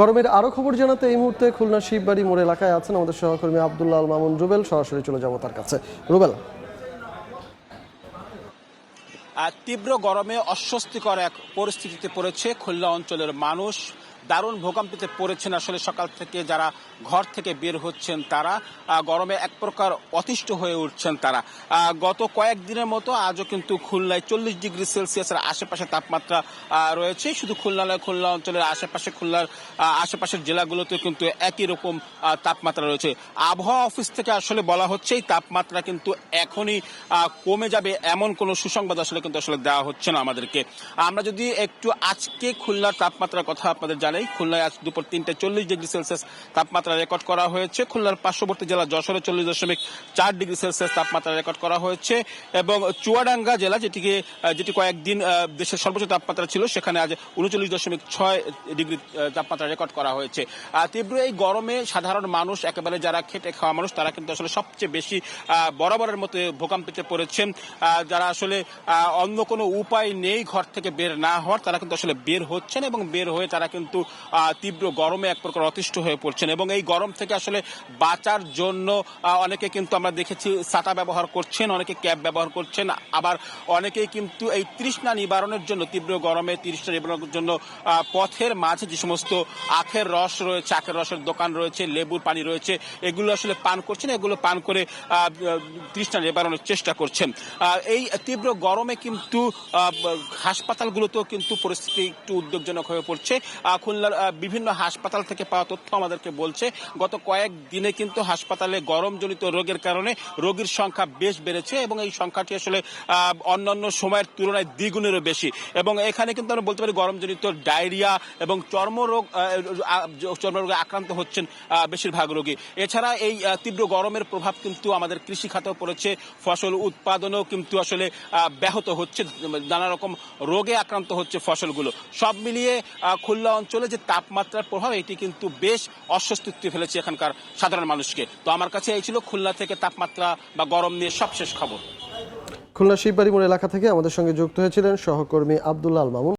গরমের আরো খবর জানাতে এই মুহূর্তে খুলনা শিববাড়ি মোড় এলাকায় আছেন আমাদের সহকর্মী আব্দুল্লাহ আল মামুন রুবেল। সরাসরি চলে যাব তার কাছে। রুবেল, তীব্র গরমে অস্বস্তিকর এক পরিস্থিতিতে পড়েছে খুলনা অঞ্চলের মানুষ। দারুণ ভোগান্তিতে পড়েছেন আসলে সকাল থেকে যারা ঘর থেকে বের হচ্ছেন তারা। গরমে এক প্রকার অতিষ্ঠ হয়ে উঠছেন তারা। গত কয়েকদিনের মতো আজও কিন্তু খুলনায় 40 ডিগ্রি সেলসিয়াসের আশেপাশে তাপমাত্রা রয়েছে। শুধু খুলনা নয়, খুলনা অঞ্চলের আশেপাশে, খুলনার আশেপাশের জেলাগুলোতে কিন্তু একই রকম তাপমাত্রা রয়েছে। আবহাওয়া অফিস থেকে আসলে বলা হচ্ছে এই তাপমাত্রা কিন্তু এখনই কমে যাবে, এমন কোনো সুসংবাদ আসলে দেওয়া হচ্ছে না আমাদেরকে। আমরা যদি একটু আজকে খুলনার তাপমাত্রার কথা আপনাদের জানাই, খুলনায় আজ দুপুর 3টায় 40 ডিগ্রি সেলসিয়াস তাপমাত্রা রেকর্ড করা হয়েছে। খুলনার পার্শ্ববর্তী জেলা যশোরে 40.4 ডিগ্রি সেলসিয়াস তাপমাত্রা রেকর্ড করা হয়েছে এবং চুয়াডাঙ্গা জেলা যেটি কয়েকদিন দেশের সর্বোচ্চ তাপমাত্রা ছিল, সেখানে আজ 39.6 ডিগ্রি তাপমাত্রা রেকর্ড করা হয়েছে। তীব্র এই গরমে সাধারণ মানুষ, একেবারে যারা খেটে খাওয়া মানুষ, তারা কিন্তু আসলে সবচেয়ে বেশি বরাবরের মতো ভোগান্তিতে পড়েছেন। যারা আসলে অন্য কোনো উপায় নেই ঘর থেকে বের না হওয়ার, তারা কিন্তু আসলে বের হচ্ছেন এবং বের হয়ে তারা কিন্তু তীব্র গরমে এক প্রকার অতিষ্ঠ হয়ে পড়ছেন। এবং এই গরম থেকে আসলে বাঁচার জন্য অনেকে কিন্তু আমরা দেখেছি ছাতা ব্যবহার করছেন, অনেকে ক্যাপ ব্যবহার করছেন, আবার অনেকেই কিন্তু এই তৃষ্ণা নিবারণের জন্য, তীব্র গরমে তৃষ্ণা নিবারণের জন্য পথের মাঝে যে সমস্ত আখের রস রয়েছে, আখের রসের দোকান রয়েছে, লেবুর পানি রয়েছে, এগুলো আসলে পান করছেন। এগুলো পান করে তৃষ্ণা নিবারণের চেষ্টা করছেন। এই তীব্র গরমে কিন্তু হাসপাতালগুলোতেও কিন্তু পরিস্থিতি একটু উদ্বেগজনক হয়ে পড়ছে। খুলনার বিভিন্ন হাসপাতাল থেকে পাওয়া তথ্য আমাদেরকে বলছে গত কয়েকদিনে কিন্তু হাসপাতালে গরমজনিত রোগের কারণে রোগীর সংখ্যা বেশ বেড়েছে এবং এই সংখ্যাটি আসলে অন্যান্য সময়ের তুলনায় দ্বিগুণেরও বেশি। এবং এখানে কিন্তু আমরা বলতে পারি গরমজনিত ডায়রিয়া এবং চর্মরোগে আক্রান্ত হচ্ছেন বেশিরভাগ রোগী। এছাড়া এই তীব্র গরমের প্রভাব কিন্তু আমাদের কৃষি খাতেও পড়েছে, ফসল উৎপাদনও কিন্তু আসলে ব্যাহত হচ্ছে, নানা রকম রোগে আক্রান্ত হচ্ছে ফসলগুলো। সব মিলিয়ে খুলনা অঞ্চলে যে তাপমাত্রার প্রভাব, এটি কিন্তু বেশ অস্বস্তিতে ফেলেছে এখানকার সাধারণ মানুষকে। তো আমার কাছে এই ছিল খুলনা থেকে তাপমাত্রা বা গরম নিয়ে সবশেষ খবর। খুলনা শিববাড়ি মোড় এলাকা থেকে আমাদের সঙ্গে যুক্ত হয়েছিলেন সহকর্মী আব্দুল্লাহ আল মামুন।